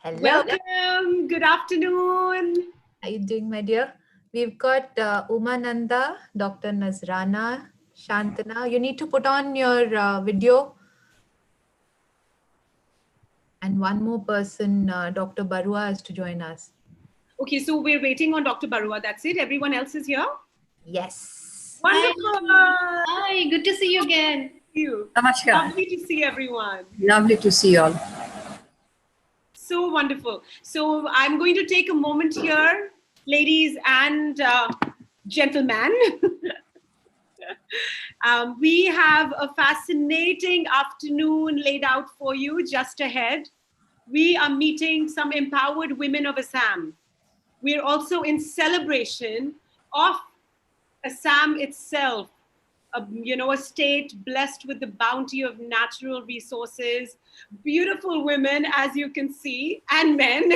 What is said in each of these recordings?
Hello. Welcome. Good afternoon. How are you doing, my dear? We've got Umananda, Dr. Nazrana, Shantana. You need to put on your video. And one more person, Dr. Barua, has to join us. Okay, so we're waiting on Dr. Barua. That's it. Everyone else is here. Yes. Hi. Wonderful. Hi, good to see you again. Thank you. Namaskar. Lovely to see everyone. Lovely to see you all. So wonderful. So I'm going to take a moment here, ladies and gentlemen. We have a fascinating afternoon laid out for you just ahead. We are meeting some empowered women of Assam. We're also in celebration of Assam itself, a state blessed with the bounty of natural resources, beautiful women, as you can see, and men.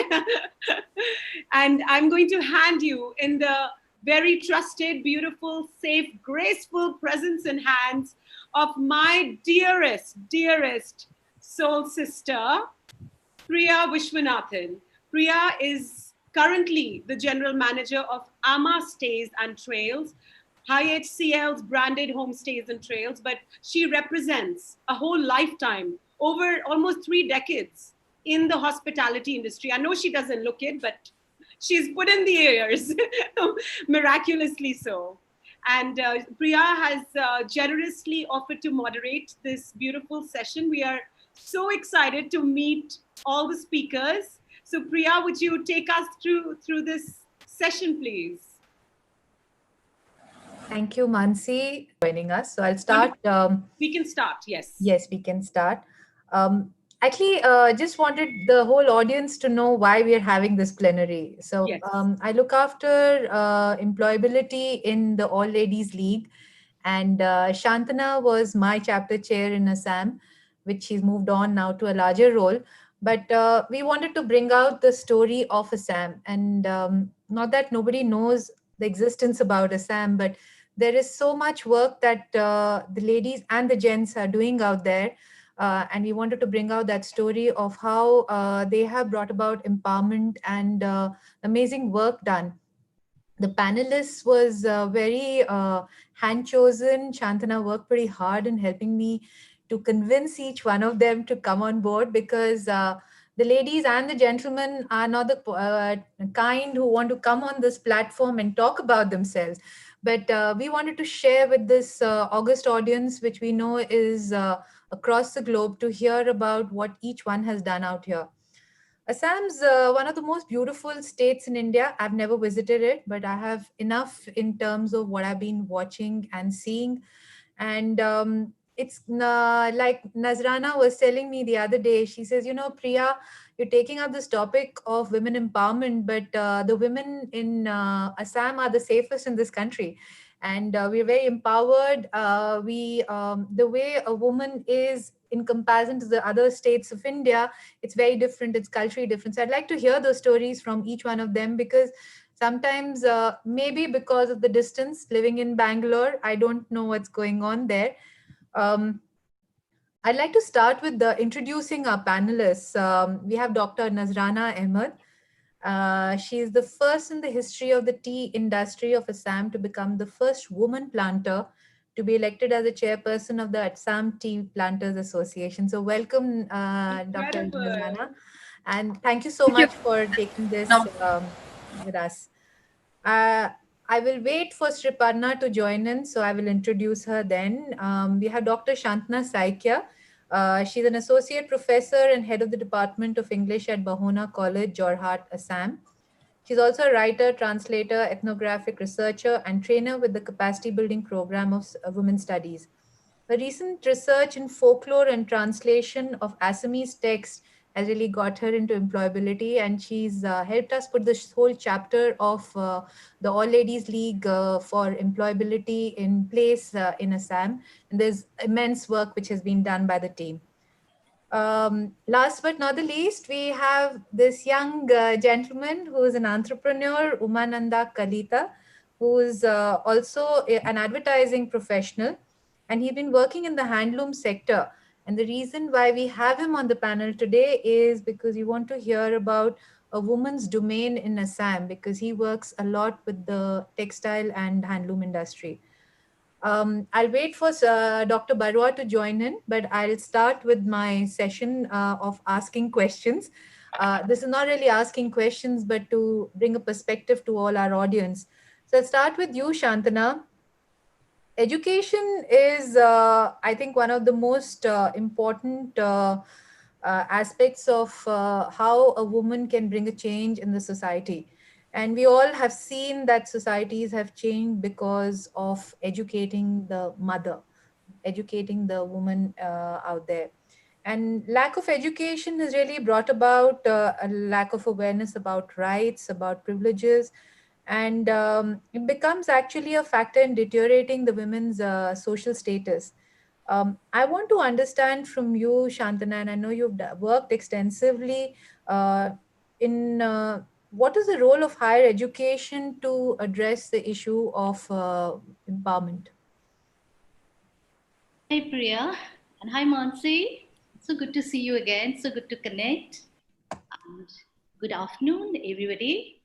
And I'm going to hand you in the very trusted, beautiful, safe, graceful presence and hands of my dearest soul sister, Priya Vishwanathan. Priya is currently the general manager of Ama Stays and Trails, IHCL's branded homestays and trails, but she represents a whole lifetime, over almost 3 decades in the hospitality industry. I know she doesn't look it, but she's put in the years, miraculously so. And Priya has generously offered to moderate this beautiful session. We are so excited to meet all the speakers. So Priya, would you take us through this session, please? Thank you, Mansi, for joining us. So I'll start. We can start, yes. Yes, we can start. Actually, just wanted the whole audience to know why we are having this plenary. So Yes. I look after employability in the All Ladies League, and Shantana was my chapter chair in Assam, which she's moved on now to a larger role. But we wanted to bring out the story of Assam, and not that nobody knows the existence about Assam, but there is so much work that the ladies and the gents are doing out there. And we wanted to bring out that story of how they have brought about empowerment and amazing work done. The panelists was very hand chosen. Shantana worked pretty hard in helping me to convince each one of them to come on board, because the ladies and the gentlemen are not the kind who want to come on this platform and talk about themselves. But we wanted to share with this August audience, which we know is across the globe, to hear about what each one has done out here. Assam's one of the most beautiful states in India. I've never visited it, but I have enough in terms of what I've been watching and seeing. And it's like Nazrana was telling me the other day. She says, Priya, you're taking up this topic of women empowerment, but the women in Assam are the safest in this country. And we're very empowered. The way a woman is in comparison to the other states of India, it's very different. It's culturally different. So I'd like to hear those stories from each one of them, because sometimes maybe because of the distance living in Bangalore, I don't know what's going on there. um, I'd like to start with introducing our panelists. We have Dr. Nazrana Ahmed. She is the first in the history of the tea industry of Assam to become the first woman planter to be elected as the chairperson of the Assam Tea Planters Association. So welcome, Dr. Incredible. Nazrana. And thank you so much for taking this with us. Uh, I will wait for Sriparna to join in, so I will introduce her then. We have Dr. Shantana Saikia. She's an associate professor and head of the Department of English at Bahona College, Jorhat, Assam. She's also a writer, translator, ethnographic researcher, and trainer with the capacity building program of Women's Studies. Her recent research in folklore and translation of Assamese text has really got her into employability, and she's helped us put this whole chapter of the All Ladies League for employability in place in Assam. And there's immense work which has been done by the team. Last but not the least, we have this young gentleman who is an entrepreneur, Umananda Kalita, who is also an advertising professional, and he's been working in the handloom sector. And the reason why we have him on the panel today is because we want to hear about a woman's domain in Assam, because he works a lot with the textile and handloom industry. I'll wait for Dr. Barua to join in, but I'll start with my session of asking questions. This is not really asking questions, but to bring a perspective to all our audience. So I'll start with you, Shantana. Education is, I think, one of the most important aspects of how a woman can bring a change in the society. And we all have seen that societies have changed because of educating the mother, educating the woman out there. And lack of education has really brought about a lack of awareness about rights, about privileges, and it becomes actually a factor in deteriorating the women's social status. I want to understand from you, Shantana, and I know you've worked extensively in what is the role of higher education to address the issue of empowerment? Hi Priya and hi Mansi. So good to see you again. So good to connect. And good afternoon, everybody.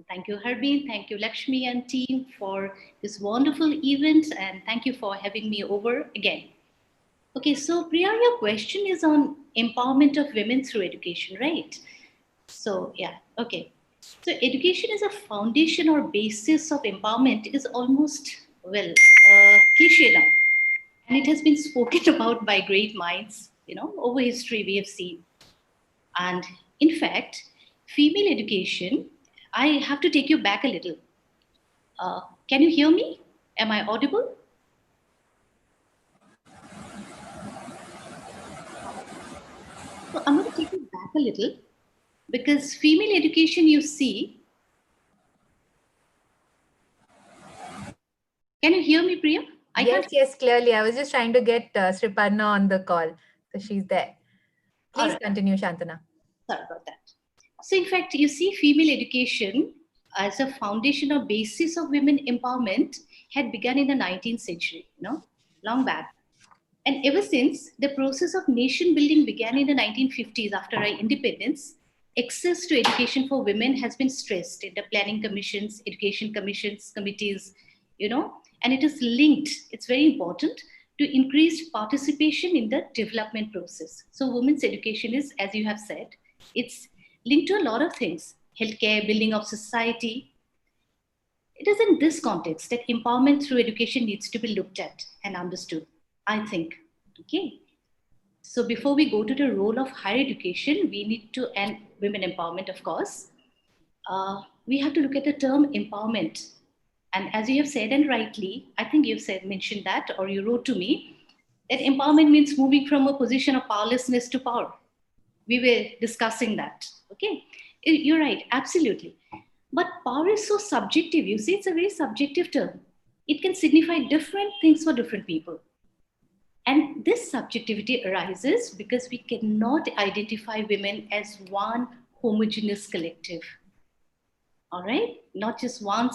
Thank you, Harbin. Thank you, Lakshmi and team for this wonderful event. And thank you for having me over again. Okay, so Priya, your question is on empowerment of women through education, right? So yeah, okay. So education is a foundation or basis of empowerment is almost, well, cliche now. And it has been spoken about by great minds, over history we have seen. And in fact, female education, I have to take you back a little. Can you hear me? Am I audible? So I'm going to take you back a little because female education, you see. Can you hear me, Priya? Yes, clearly. I was just trying to get Sriparna on the call. So she's there. Please continue, Shantana. Sorry about that. So in fact, you see female education as a foundation or basis of women empowerment had begun in the 19th century, long back. And ever since, the process of nation building began in the 1950s after our independence, access to education for women has been stressed in the planning commissions, education commissions, committees, and it is linked, it's very important, to increased participation in the development process. So women's education is, as you have said, it's linked to a lot of things, healthcare, building of society. It is in this context that empowerment through education needs to be looked at and understood, I think. Okay. So before we go to the role of higher education, we need to, and women empowerment, of course, we have to look at the term empowerment. And as you have said, and rightly, I think you've mentioned that, or you wrote to me, that empowerment means moving from a position of powerlessness to power. We were discussing that. Okay. You're right. Absolutely. But power is so subjective. You see, it's a very subjective term. It can signify different things for different people. And this subjectivity arises because we cannot identify women as one homogeneous collective. All right? Not just one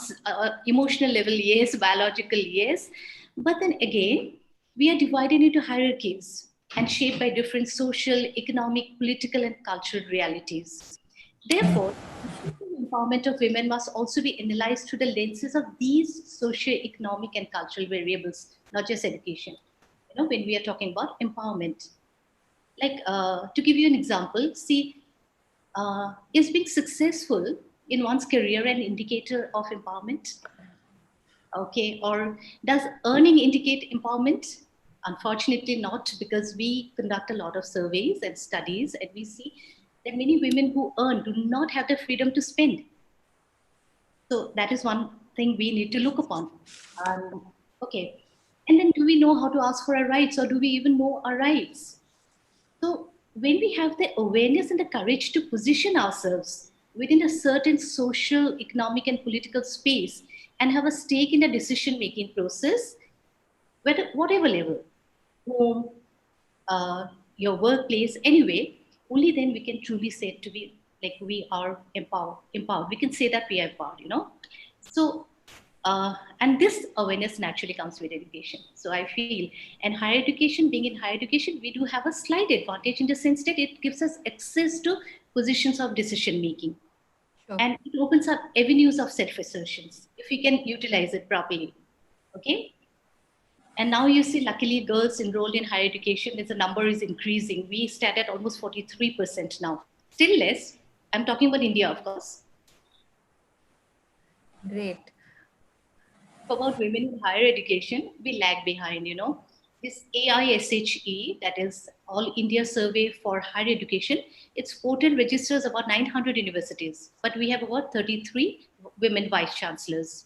emotional level, yes, biological, yes. But then again, we are divided into hierarchies and shaped by different social, economic, political, and cultural realities. Therefore, empowerment of women must also be analyzed through the lenses of these socio-economic and cultural variables, not just education. When we are talking about empowerment. Like, to give you an example, see, is being successful in one's career an indicator of empowerment? Okay, or does earning indicate empowerment? Unfortunately not, because we conduct a lot of surveys and studies and we see that many women who earn do not have the freedom to spend. So that is one thing we need to look upon. Okay, and then do we know how to ask for our rights, or do we even know our rights? So when we have the awareness and the courage to position ourselves within a certain social, economic, and political space and have a stake in the decision-making process, whatever level, home, your workplace, anyway, only then we can truly say to be like we are empowered. We can say that we are empowered, So And this awareness naturally comes with education. So I feel, and higher education, being in higher education, we do have a slight advantage in the sense that it gives us access to positions of decision making. Sure. And it opens up avenues of self-assertions if we can utilize it properly. Okay. And now you see, luckily, girls enrolled in higher education, the number is increasing. We stand at almost 43% now. Still less. I'm talking about India, of course. Great. About women in higher education, we lag behind, This AISHE, that is All India Survey for Higher Education, its portal registers about 900 universities, but we have about 33 women vice chancellors.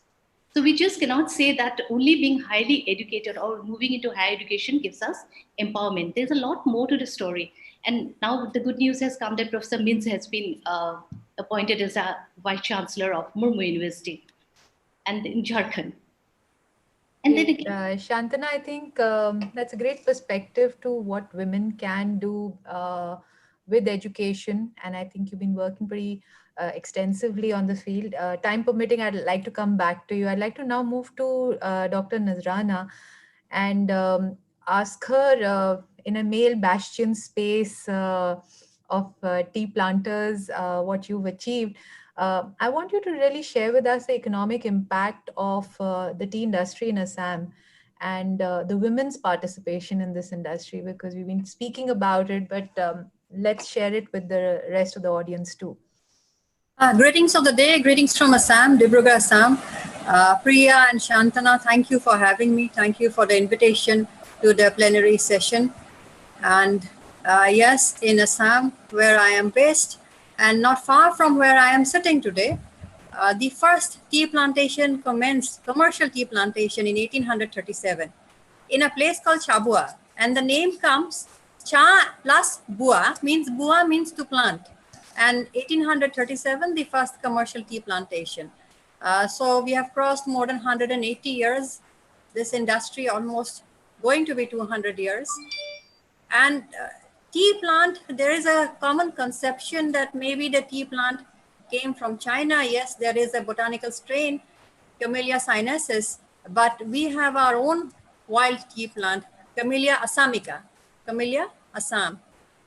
So we just cannot say that only being highly educated or moving into higher education gives us empowerment. There's a lot more to the story. And now the good news has come that Professor Mins has been appointed as a vice chancellor of Murmu University and in Jharkhand. And then Great. again, Shantana, I think that's a great perspective to what women can do with education. And I think you've been working pretty extensively on the field. Time permitting, I'd like to come back to you. I'd like to now move to Dr. Nazrana and ask her in a male bastion space of tea planters what you've achieved. I want you to really share with us the economic impact of the tea industry in Assam and the women's participation in this industry, because we've been speaking about it, but let's share it with the rest of the audience too. Greetings of the day, greetings from Assam, Dibrugarh, Assam. Priya and Shantana, thank you for having me. Thank you for the invitation to the plenary session. And yes, in Assam, where I am based, and not far from where I am sitting today, the first tea plantation commenced, commercial tea plantation in 1837 in a place called Chabua. And the name comes, Cha plus Bua means to plant. And 1837, the first commercial tea plantation. So we have crossed more than 180 years. This industry almost going to be 200 years. And tea plant, there is a common conception that maybe the tea plant came from China. Yes, there is a botanical strain, Camellia sinensis, but we have our own wild tea plant, Camellia assamica, Camellia Assam.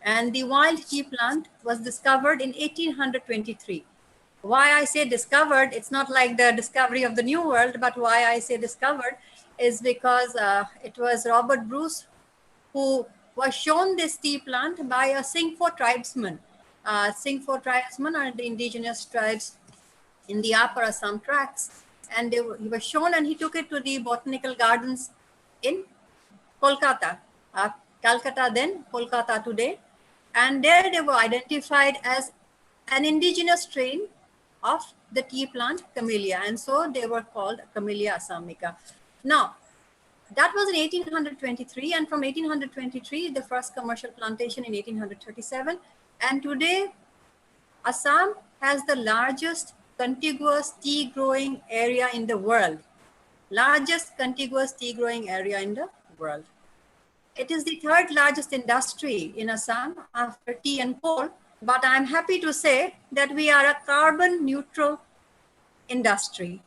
And the wild tea plant was discovered in 1823. Why I say discovered, it's not like the discovery of the New World, but why I say discovered is because it was Robert Bruce who was shown this tea plant by a Singpho tribesman. Singpho tribesmen are the indigenous tribes in the upper Assam tracts. And he was shown, and he took it to the botanical gardens in Kolkata, Calcutta then, Kolkata today. And there they were identified as an indigenous strain of the tea plant Camellia. And so they were called Camellia assamica. Now, that was in 1823, and from 1823, the first commercial plantation in 1837. And today, Assam has the largest contiguous tea growing area in the world. Largest contiguous tea growing area in the world. It is the third largest industry in Assam after tea and coal, but I'm happy to say that we are a carbon neutral industry.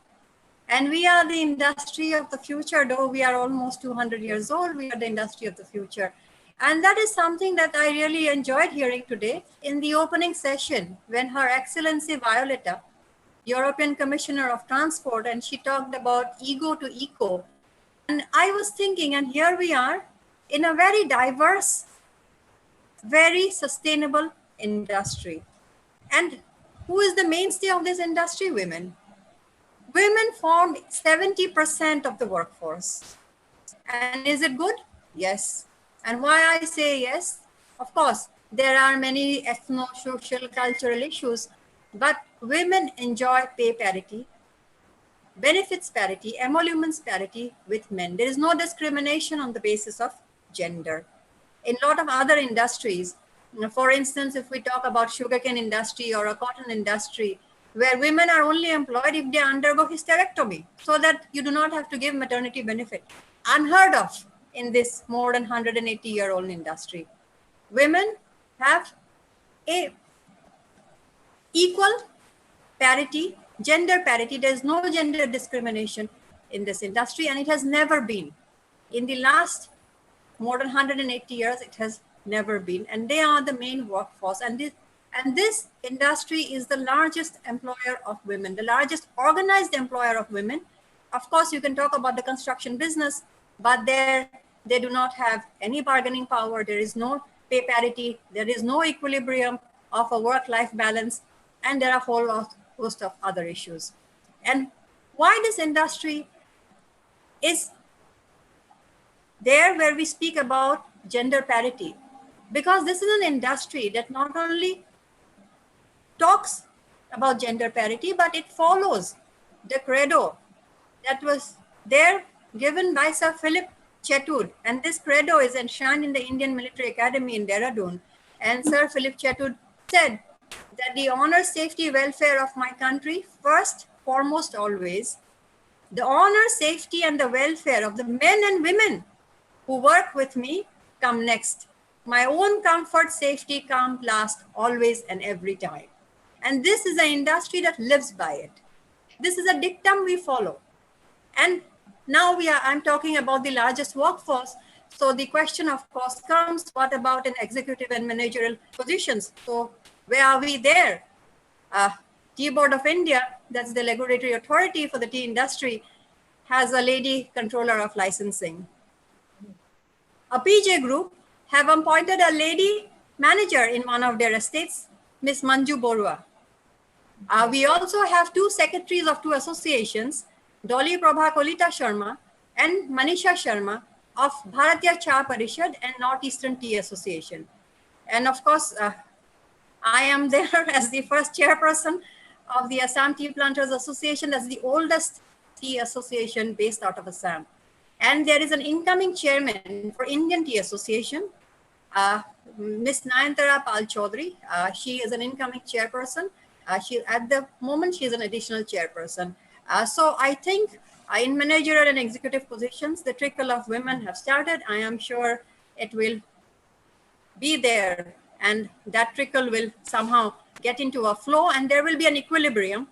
And we are the industry of the future, though we are almost 200 years old, we are the industry of the future. And that is something that I really enjoyed hearing today in the opening session when Her Excellency Violeta, European Commissioner of Transport, and she talked about ego to eco. And I was thinking, and here we are in a very diverse, very sustainable industry. And who is the mainstay of this industry? Women. Women form 70% of the workforce. And is it good? Yes. And why I say yes? Of course, there are many ethno-social, cultural issues, but women enjoy pay parity, benefits parity, emoluments parity with men. There is no discrimination on the basis of gender. In a lot of other industries, for instance, if we talk about sugarcane industry or a cotton industry, where women are only employed if they undergo hysterectomy, so that you do not have to give maternity benefit. Unheard of in this more than 180-year-old industry. Women have a equal parity gender parity. There's no gender discrimination in this industry, and it has never been. In the last more than 180 years, it has never been. And they are the main workforce. And this industry is the largest employer of women, the largest organized employer of women. Of course, you can talk about the construction business, but they do not have any bargaining power. There is no pay parity. There is no equilibrium of a work-life balance. And there are a whole host of other issues. And why this industry is there where we speak about gender parity? Because this is an industry that not only talks about gender parity, but it follows the credo that was there given by Sir Philip Chetud. And this credo is enshrined in the Indian Military Academy in Dehradun. And Sir Philip Chetud said that the honor, safety, welfare of my country, first, foremost, always. The honor, safety, and the welfare of the men and women who work with me come next. My own comfort, safety come last, always and every time. And this is an industry that lives by it. This is a dictum we follow. And now I'm talking about the largest workforce. So the question, of course, comes, what about in executive and managerial positions? So where are we there? Tea Board of India, that's the regulatory authority for the tea industry, has a lady controller of licensing. A PJ Group have appointed a lady manager in one of their estates, Ms. Manju Borua. We also have two secretaries of two associations, Dolly Prabha Kolita Sharma and Manisha Sharma of Bharatiya Cha Parishad and Northeastern Tea Association. And of course, I am there as the first chairperson of the Assam Tea Planters Association, that's the oldest tea association based out of Assam. And there is an incoming chairman for Indian Tea Association, Ms. Nayantara Pal Chaudhary. She is an incoming chairperson. At the moment, she is an additional chairperson. So I think in managerial and executive positions, the trickle of women have started. I am sure it will be there, and that trickle will somehow get into a flow, and there will be an equilibrium.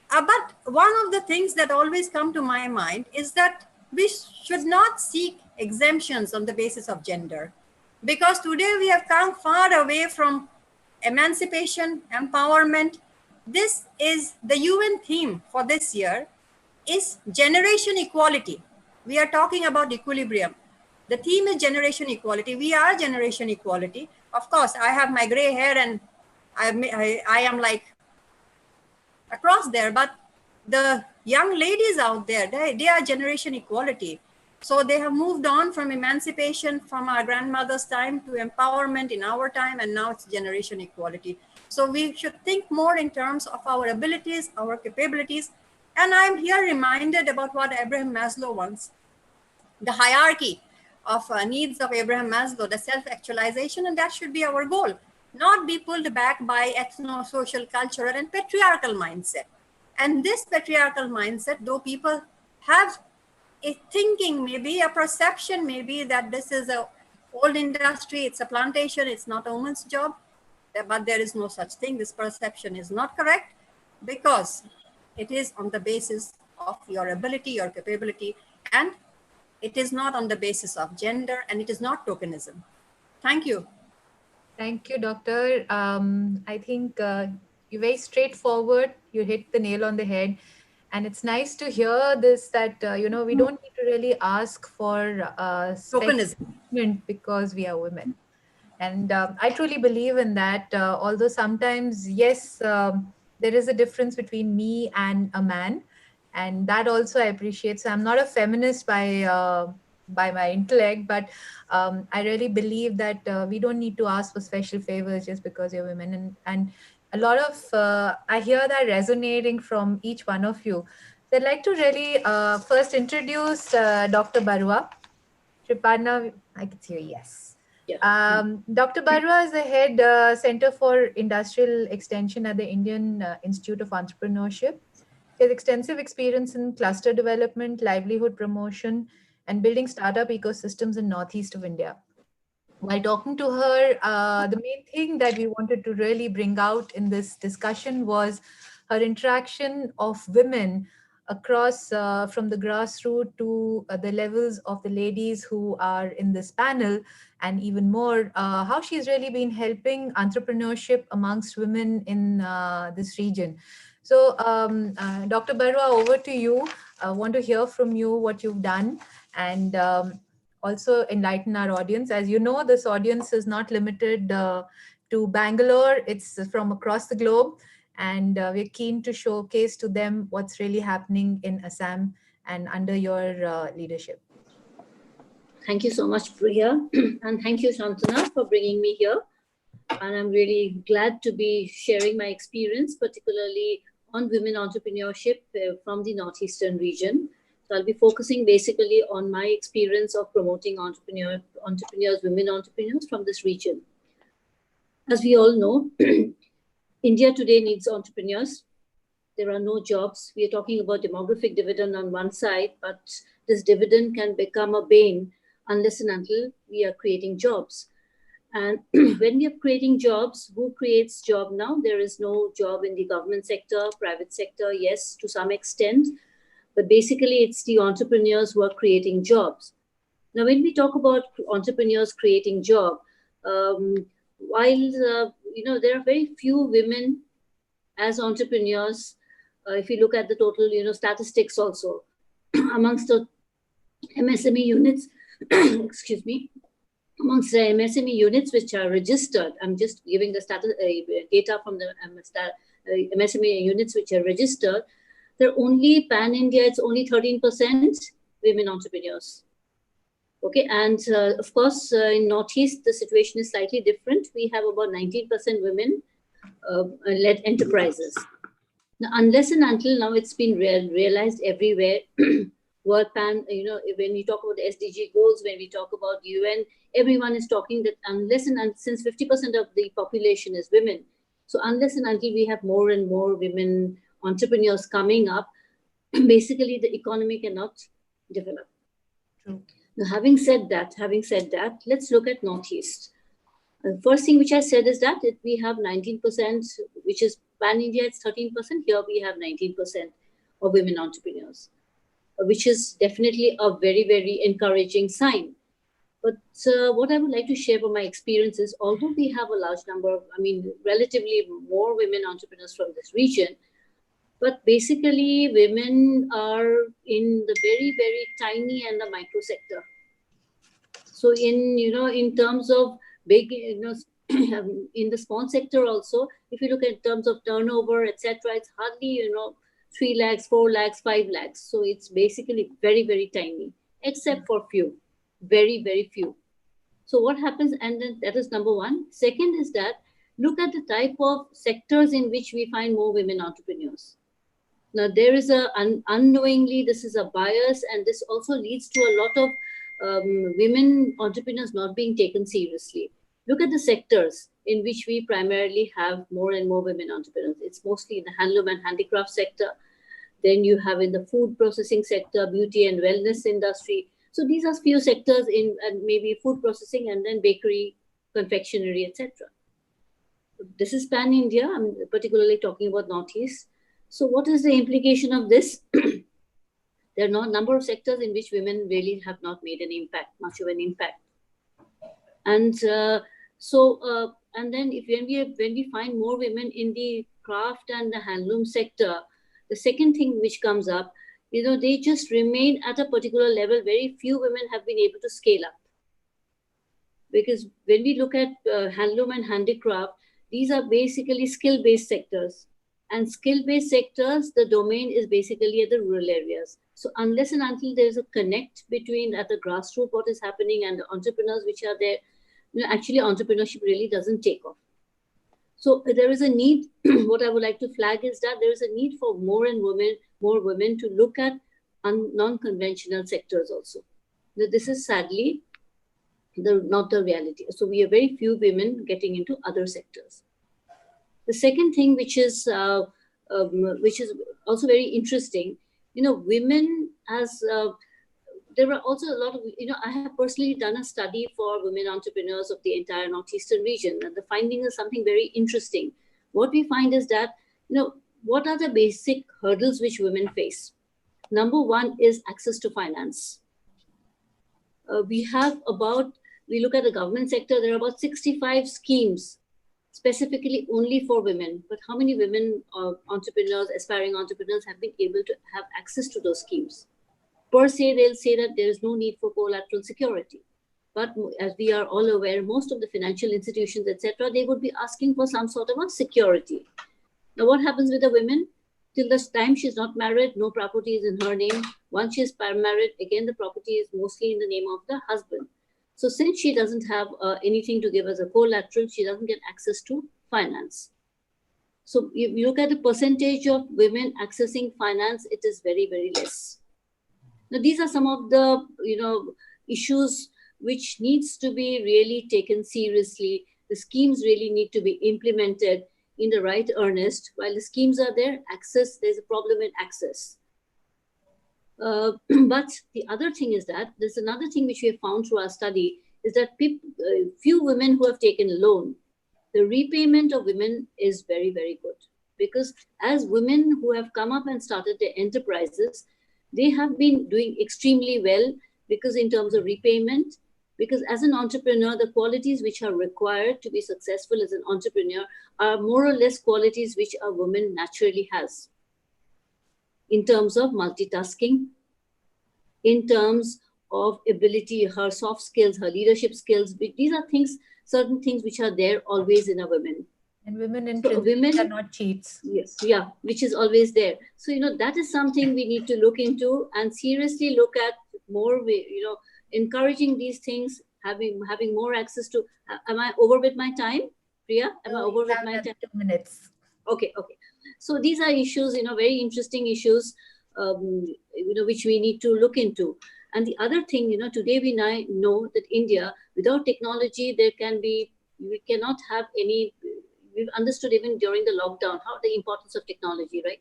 But one of the things that always come to my mind is that we should not seek exemptions on the basis of gender, because today we have come far away from emancipation, empowerment. This is the UN theme for this year, is generation equality. We are talking about equilibrium. The theme is generation equality. We are generation equality. Of course, I have my gray hair and I am like across there, but the young ladies out there, they are generation equality. So they have moved on from emancipation from our grandmother's time to empowerment in our time, and now it's generation equality. So we should think more in terms of our abilities, our capabilities. And I'm here reminded about what Abraham Maslow once, the hierarchy of needs of Abraham Maslow, the self-actualization, and that should be our goal, not be pulled back by ethno-social, cultural, and patriarchal mindset. And this patriarchal mindset, though people have a thinking, maybe a perception, maybe that this is a old industry, it's a plantation, it's not a woman's job, but there is no such thing. This perception is not correct, because it is on the basis of your ability, your capability, and it is not on the basis of gender, and it is not tokenism. Thank you. Thank you, Doctor. I think you're very straightforward. You hit the nail on the head. And it's nice to hear this, that, we don't need to really ask for tokenism because we are women. And I truly believe in that, although sometimes, yes, there is a difference between me and a man. And that also I appreciate. So I'm not a feminist by my intellect, but I really believe that we don't need to ask for special favors just because you're women. And a lot of, I hear that resonating from each one of you. So I'd like to really first introduce Dr. Barua. Shripana, I can see you, yes. Dr. Barua is the head Center for Industrial Extension at the Indian Institute of Entrepreneurship. She has extensive experience in cluster development, livelihood promotion, and building startup ecosystems in Northeast of India. While talking to her, the main thing that we wanted to really bring out in this discussion was her interaction of women across from the grassroots to the levels of the ladies who are in this panel, and even more, how she's really been helping entrepreneurship amongst women in this region. So, Dr. Barua, over to you. I want to hear from you what you've done, and also enlighten our audience. As you know, this audience is not limited to Bangalore, it's from across the globe. And we're keen to showcase to them what's really happening in Assam and under your leadership. Thank you so much, Priya. And thank you, Shantana, for bringing me here. And I'm really glad to be sharing my experience, particularly on women entrepreneurship from the Northeastern region. So I'll be focusing basically on my experience of promoting entrepreneurs, women entrepreneurs from this region. As we all know, India today needs entrepreneurs. There are no jobs. We are talking about demographic dividend on one side, but this dividend can become a bane unless and until we are creating jobs. And when we are creating jobs, who creates job now? There is no job in the government sector, private sector, yes, to some extent. But basically, it's the entrepreneurs who are creating jobs. Now, when we talk about entrepreneurs creating job, while there are very few women as entrepreneurs, if you look at the total statistics also amongst the MSME units, excuse me, amongst the MSME units which are registered, I'm just giving the data from the MSME units which are registered, they're only pan-India, it's only 13% women entrepreneurs. Okay, and of course, in Northeast, the situation is slightly different. We have about 19% women-led enterprises. Now, unless and until now, it's been realized everywhere. World Pan, when we talk about the SDG goals, when we talk about UN, everyone is talking that unless and until, since 50% of the population is women, so unless and until we have more and more women entrepreneurs coming up, basically the economy cannot develop. True. Now, having said that, let's look at Northeast. The first thing which I said is that we have 19%, which is pan-India, it's 13%. Here we have 19% of women entrepreneurs, which is definitely a very, very encouraging sign. But what I would like to share from my experience is, although we have a large number of, relatively more women entrepreneurs from this region, but basically women are in the very, very tiny and the micro sector. So in terms of big, in the small sector also, if you look at terms of turnover, etc., it's hardly, 3 lakhs, 4 lakhs, 5 lakhs. So it's basically very, very tiny, except for few, very, very few. So what happens, and then that is number one. Second is that look at the type of sectors in which we find more women entrepreneurs. Now, there is unknowingly, this is a bias, and this also leads to a lot of women entrepreneurs not being taken seriously. Look at the sectors in which we primarily have more and more women entrepreneurs. It's mostly in the handloom and handicraft sector. Then you have in the food processing sector, beauty and wellness industry. So these are few sectors in maybe food processing, and then bakery, confectionery, etc. This is pan-India. I'm particularly talking about Northeast. So what is the implication of this? There are a number of sectors in which women really have not made an impact, much of an impact. And and then when we find more women in the craft and the handloom sector, the second thing which comes up, they just remain at a particular level. Very few women have been able to scale up. Because when we look at handloom and handicraft, these are basically skill-based sectors. And skill-based sectors, the domain is basically at the rural areas. So unless and until there's a connect between at the grassroots what is happening and the entrepreneurs which are there, actually entrepreneurship really doesn't take off. So there is a need, what I would like to flag is that there is a need for more women to look at non-conventional sectors also. This is sadly not the reality. So we have very few women getting into other sectors. The second thing, which is also very interesting, women as there are also a lot of, I have personally done a study for women entrepreneurs of the entire Northeastern region, and the finding is something very interesting. What we find is that, what are the basic hurdles which women face? Number one is access to finance. We look at the government sector, there are about 65 schemes specifically only for women. But how many women entrepreneurs, aspiring entrepreneurs have been able to have access to those schemes? Per se, they'll say that there is no need for collateral security. But as we are all aware, most of the financial institutions, etc., they would be asking for some sort of a security. Now, what happens with the women? Till the time she's not married, no property is in her name. Once she's married, again, the property is mostly in the name of the husband. So since she doesn't have anything to give as a collateral, she doesn't get access to finance. So if you look at the percentage of women accessing finance, it is very, very less. Now, these are some of the issues which needs to be really taken seriously. The schemes really need to be implemented in the right earnest. While the schemes are there, there's a problem in access. But the other thing is that there's another thing which we have found through our study is that few women who have taken a loan, the repayment of women is very, very good. Because as women who have come up and started their enterprises, they have been doing extremely well because in terms of repayment, because as an entrepreneur, the qualities which are required to be successful as an entrepreneur are more or less qualities which a woman naturally has. In terms of multitasking, in terms of ability, her soft skills, her leadership skills, these are certain things which are there always in a woman. And women in women are not cheats. Yes, yeah, which is always there. So, that is something we need to look into and seriously look at more, encouraging these things, having more access to. Am I over with my time, Priya? Am I over with my time? 2 minutes. Okay. So these are issues, very interesting issues, which we need to look into. And the other thing, today we know that India, without technology, we cannot have any. We've understood even during the lockdown how the importance of technology, right?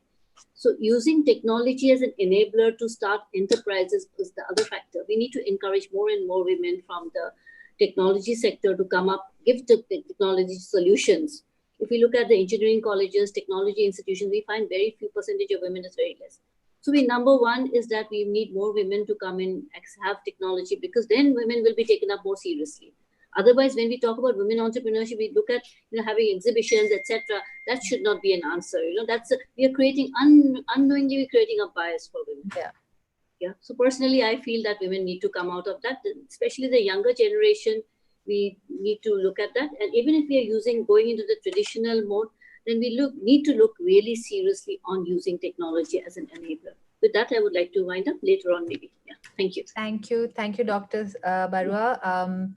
So using technology as an enabler to start enterprises is the other factor. We need to encourage more and more women from the technology sector to come up, give the technology solutions. If we look at the engineering colleges, technology institutions, we find very few percentage of women is very less. So number one is that we need more women to come in, have technology, because then women will be taken up more seriously. Otherwise, when we talk about women entrepreneurship, we look at having exhibitions, etc. That should not be an answer. We are creating unknowingly we're creating a bias for women. Yeah. So personally, I feel that women need to come out of that, especially the younger generation. We need to look at that, and even if we are going into the traditional mode, then we need to look really seriously on using technology as an enabler. With that, I would like to wind up later on, maybe. Yeah. Thank you. Thank you, Dr. Barua.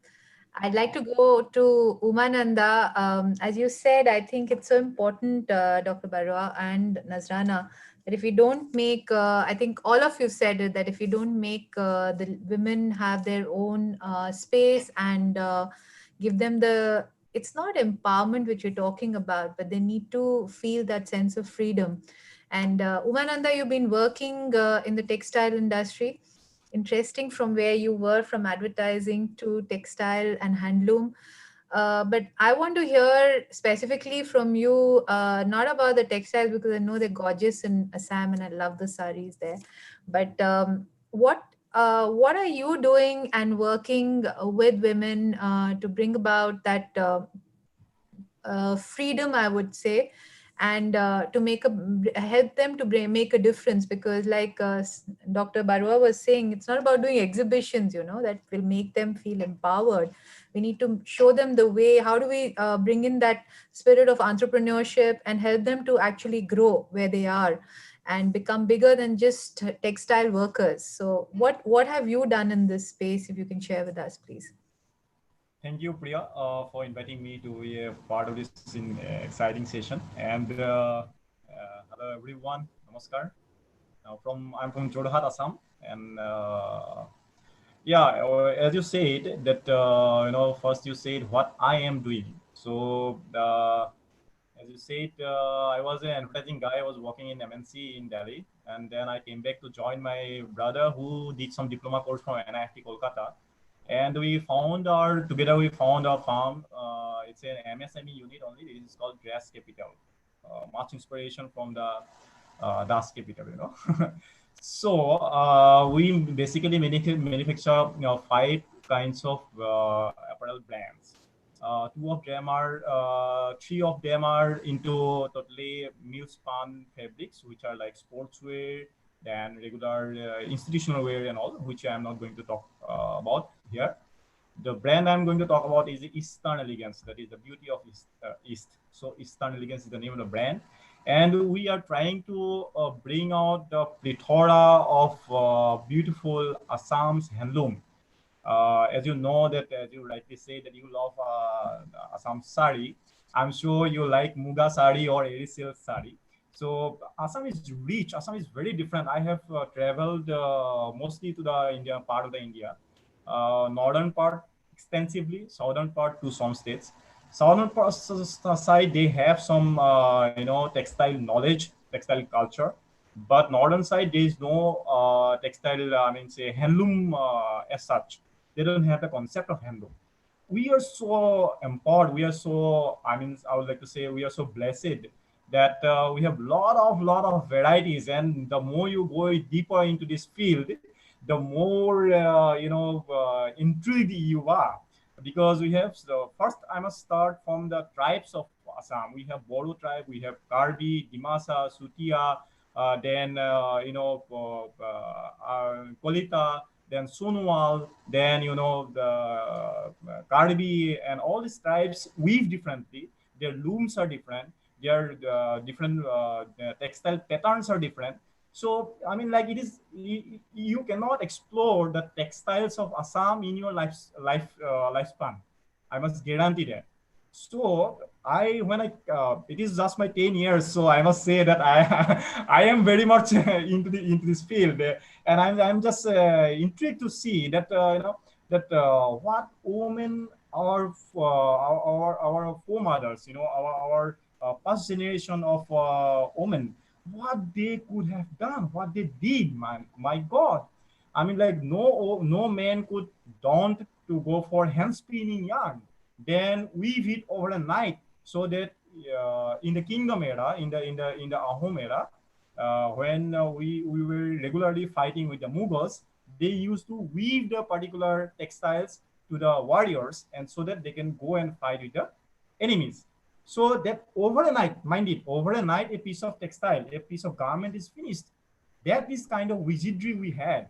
I'd like to go to Umananda. As you said, I think it's so important, Dr. Barua and Nazrana, that if we don't make, I think all of you said it, that if we don't make the women have their own space and give them it's not empowerment which you're talking about, but they need to feel that sense of freedom. And Umananda, you've been working in the textile industry. Interesting from where you were, from advertising to textile and handloom. But I want to hear specifically from you, not about the textiles, because I know they're gorgeous in Assam and I love the saris there. But what are you doing and working with women to bring about that freedom, I would say, and to help them to make a difference? Because like Dr. Barua was saying, it's not about doing exhibitions, that will make them feel empowered. We need to show them the way. How do we bring in that spirit of entrepreneurship and help them to actually grow where they are and become bigger than just textile workers? So what have you done in this space? If you can share with us, please. Thank you, Priya, for inviting me to be a part of this exciting session. And hello, everyone. Namaskar. I'm from Jorhat, Assam, and as you said that first you said what I am doing. So as you said, I was an advertising guy. I was working in MNC in Delhi, and then I came back to join my brother who did some diploma course from NIFT Kolkata. And we found our farm. It's an MSME unit only. It is called Grass Capital. much inspiration from the Das capital, So we basically manufacture 5 kinds of apparel brands. 2 of them are 3 of them are into totally mil-spun fabrics, which are like sportswear, then regular institutional wear and all, which I'm not going to talk about here. The brand I'm going to talk about is Eastern Elegance. That is the beauty of East. So Eastern Elegance is the name of the brand. And we are trying to bring out the plethora of beautiful Assam's handloom. As you know that, as you rightly say, that you love Assam sari. I'm sure you like Muga sari or Eri silk sari. So Assam is rich. Assam is very different. I have traveled mostly to the Indian part of the India. Northern part extensively, southern part to some states. Southern part side, they have some textile knowledge, textile culture, but northern side there is no textile, say handloom as such. They don't have the concept of handloom. We are so empowered. We are so, I would like to say, we are so blessed that we have lot of varieties, and the more you go deeper into this field, the more intrigued you are, because we have, so first I must start from the tribes of Assam. We have Bodo tribe, we have Karbi, Dimasa, Sutia, then Kolita, then Sunwal, then the Karbi, and all these tribes weave differently. Their looms are different. Their different textile patterns are different. So it is, you cannot explore the textiles of Assam in your lifespan. I must guarantee that. So it is just my 10 years, so I must say that I am very much into this field, and I'm just intrigued to see that what women, our foremothers, our past generation of women, what they could have done, what they did, man. My God. No man could daunt to go for hand spinning yarn, then weave it overnight, so that in the kingdom era, in the Ahom era, when we were regularly fighting with the Mughals, they used to weave the particular textiles to the warriors, and so that they can go and fight with the enemies. So that overnight, mind it, overnight a piece of textile, a piece of garment is finished. That is kind of wizardry we had.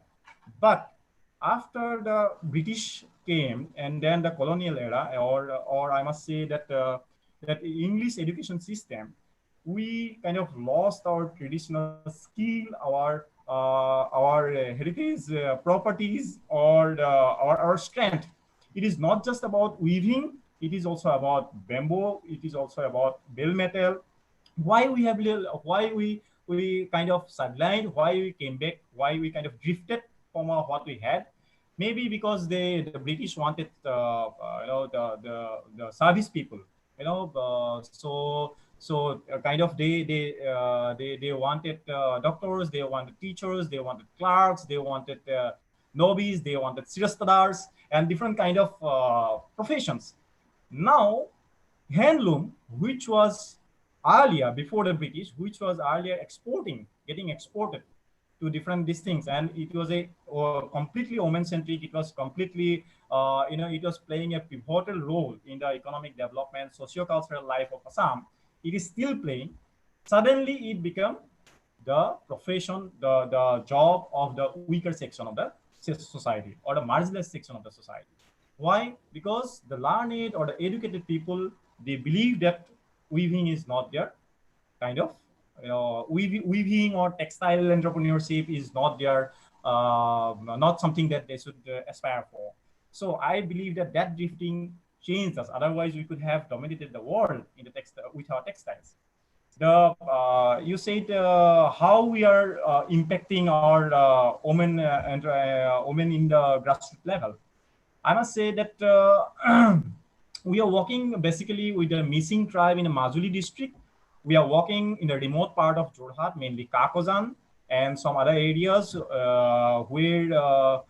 But after the British came, and then the colonial era, or I must say that that English education system, we kind of lost our traditional skill, our heritage properties, or our strength. It is not just about weaving. It is also about bamboo. It is also about bell metal. Why we kind of sidelined, why we came back, why we kind of drifted from what we had. Maybe because the British wanted the service people, kind of they wanted doctors, they wanted teachers, they wanted clerks, they wanted nobbies, they wanted sirastadars, and different kind of professions. Now, handloom, which was earlier, before the British, which was earlier getting exported to different things, and it was a completely woman-centric. It was completely, it was playing a pivotal role in the economic development, socio-cultural life of Assam. It is still playing. Suddenly, it became the profession, the job of the weaker section of the society, or the marginalized section of the society. Why? Because the learned or the educated people, they believe that weaving is not their kind of, weaving or textile entrepreneurship is not their, not something that they should aspire for. So I believe that drifting changed us. Otherwise, we could have dominated the world in the with our textiles. You said how we are impacting our women women in the grassroots level. I must say that we are working basically with the Missing tribe in the Majuli district. We are working in the remote part of Jorhat, mainly Kakozan, and some other areas where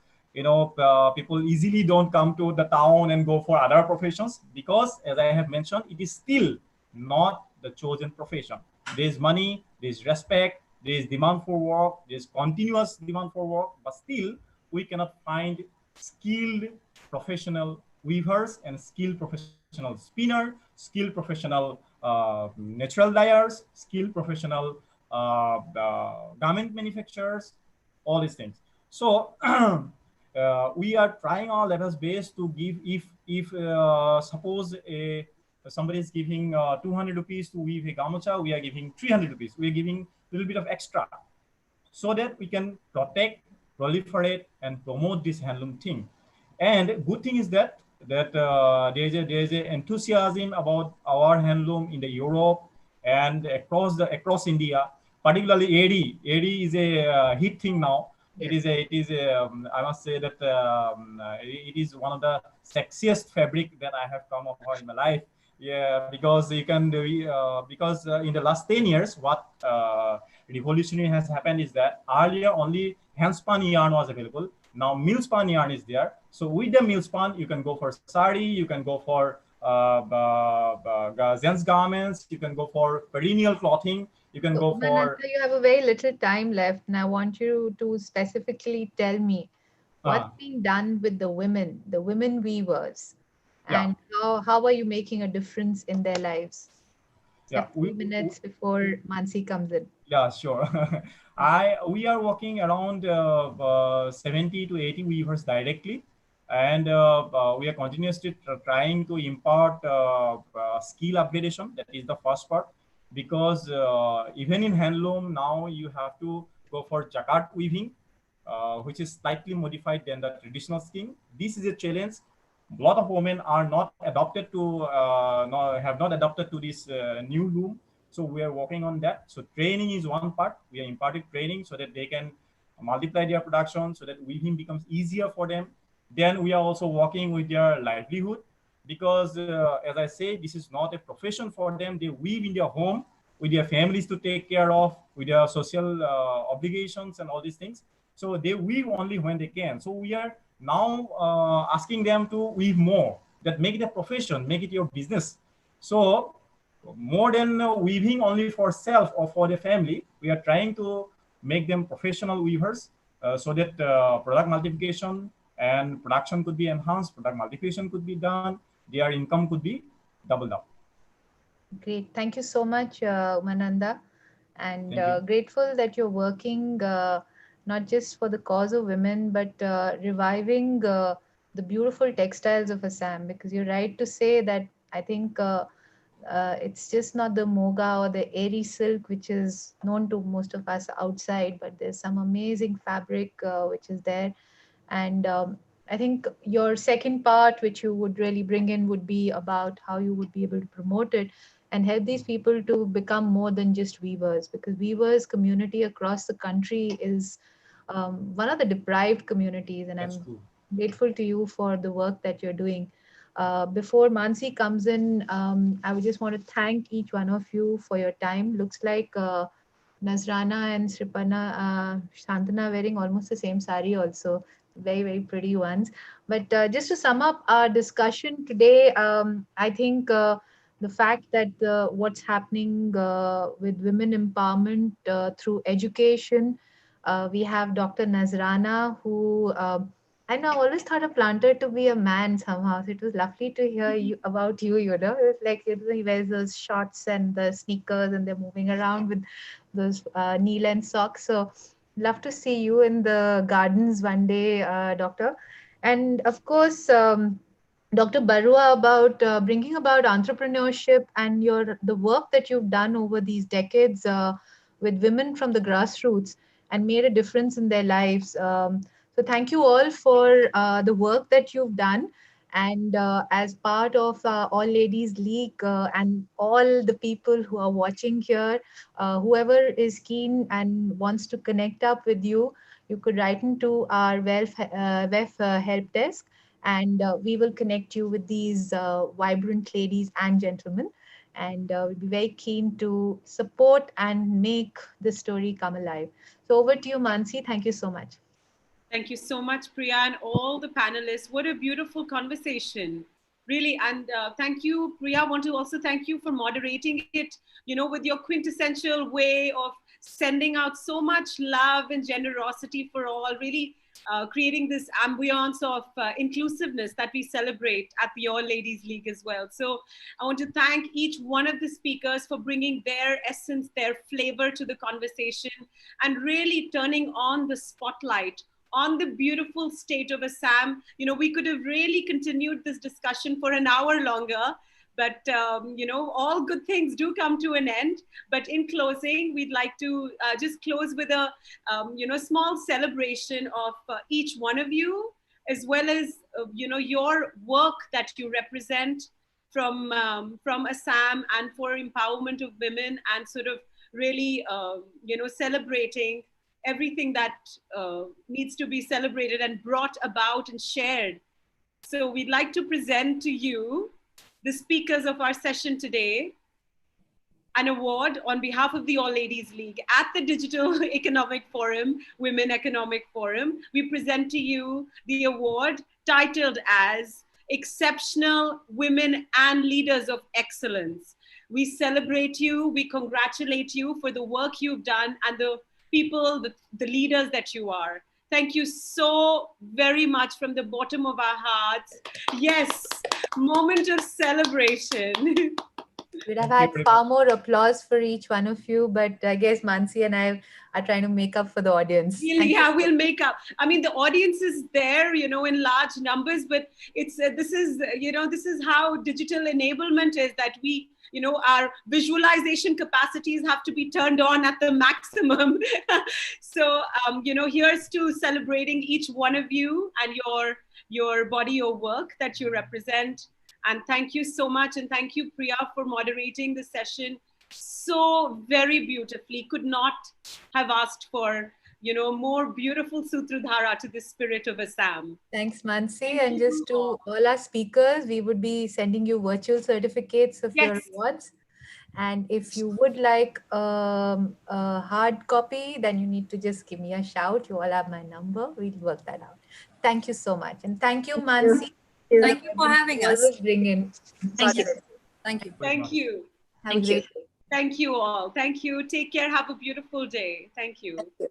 people easily don't come to the town and go for other professions, because, as I have mentioned, it is still not the chosen profession. There is money, there is respect, there is demand for work, there is continuous demand for work, but still we cannot find skilled professional weavers and skilled professional spinner, skilled professional natural dyers, skilled professional garment manufacturers, all these things. So we are trying our levels best to give, if suppose somebody is giving 200 rupees to weave a gamucha, we are giving 300 rupees. We are giving a little bit of extra so that we can protect, proliferate, and promote this handloom thing. And good thing is that there is a enthusiasm about our handloom in the Europe and across India, particularly AD. AD is a hit thing now. Yes. It is a I must say that it is one of the sexiest fabric that I have come over in my life. Yeah, because you can do because in the last 10 years, what revolutionary has happened is that earlier only hand spun yarn was available. Now mill spun yarn is there. So with the mill spun, you can go for sari, you can go for gents garments, you can go for perennial clothing, you can So, go for Umananda, you have a very little time left, and I want you to specifically tell me what's being done with the women weavers, yeah. and how are you making a difference in their lives? We Yeah, have 2 minutes before Mansi comes in. yeah, sure. We are working around 70 to 80 weavers directly, and we are continuously trying to impart skill upgradation. That is the first part, because even in handloom now you have to go for jacquard weaving, which is slightly modified than the traditional skein. This is a challenge. A lot of women are not adopted to have not adopted to this new loom. So we are working on that. So training is one part. We are imparting training so that they can multiply their production, so that weaving becomes easier for them. Then we are also working with their livelihood, because as I say, this is not a profession for them. They weave in their home with their families to take care of, with their social obligations and all these things. So they weave only when they can. So we are now asking them to weave more, that make it a profession, make it your business. So more than weaving only for self or for the family, we are trying to make them professional weavers, so that product multiplication and production could be enhanced, product multiplication could be done, their income could be doubled up. Great. Thank you so much, Umananda. And Thank you. grateful that you're working not just for the cause of women, but reviving the beautiful textiles of Assam. Because you're right to say that I think it's just not the moga or the airy silk, which is known to most of us outside, but there's some amazing fabric which is there. And I think your second part, which you would really bring in, would be about how you would be able to promote it and help these people to become more than just weavers, because weavers community across the country is one of the deprived communities, and That's I'm true. grateful to you for the work that you're doing. Before Mansi comes in, I would just want to thank each one of you for your time. Looks like Nazrana and Shantana wearing almost the same sari also. Very, very pretty ones. But just to sum up our discussion today, I think the fact that what's happening with women empowerment through education, we have Dr. Nazrana, who I know I always thought a planter to be a man somehow. So it was lovely to hear you about you. You know, it's like he wears those shorts and the sneakers, and they're moving around with those knee length socks. So love to see you in the gardens one day, Doctor. And of course, Dr. Barua, about bringing about entrepreneurship and the work that you've done over these decades with women from the grassroots and made a difference in their lives. So thank you all for the work that you've done. And as part of All Ladies League and all the people who are watching here, whoever is keen and wants to connect up with you, you could write into our WEF help desk, and we will connect you with these vibrant ladies and gentlemen. And we'll be very keen to support and make this story come alive. So over to you, Mansi. Thank you so much. Thank you so much, Priya, and all the panelists. What a beautiful conversation. Really, and thank you, Priya. I want to also thank you for moderating it, with your quintessential way of sending out so much love and generosity for all, really creating this ambience of inclusiveness that we celebrate at the All Ladies League as well. So I want to thank each one of the speakers for bringing their essence, their flavor to the conversation, and really turning on the spotlight on the beautiful state of Assam. We could have really continued this discussion for an hour longer, but all good things do come to an end. But in closing, we'd like to just close with a small celebration of each one of you, as well as your work that you represent from Assam, and for empowerment of women, and sort of really celebrating everything that needs to be celebrated and brought about and shared. So we'd like to present to you, the speakers of our session today, an award on behalf of the All Ladies League at the Digital Economic Forum, Women Economic Forum. We present to you the award titled as Exceptional Women and Leaders of Excellence. We celebrate you, we congratulate you for the work you've done and the people, the leaders that you are. Thank you so very much from the bottom of our hearts. Yes, moment of celebration. We'd have had far more applause for each one of you, but I guess Mansi and I are trying to make up for the audience. We'll make up. I mean, the audience is there, in large numbers, but it's this is how digital enablement is, that we, our visualization capacities have to be turned on at the maximum. So, here's to celebrating each one of you and your body of work that you represent. And thank you so much. And thank you, Priya, for moderating the session so very beautifully. Could not have asked for, more beautiful Sutradhara to the spirit of Assam. Thanks, Mansi. And just to all our speakers, we would be sending you virtual certificates of your awards. And if you would like a hard copy, then you need to just give me a shout. You all have my number. We'll work that out. Thank you so much. And thank you, Mansi. Thank you for having us. Always bring in. Thank you. Thank you. Thank you. Have a great day. Thank you all. Thank you. Take care. Have a beautiful day. Thank you. Thank you.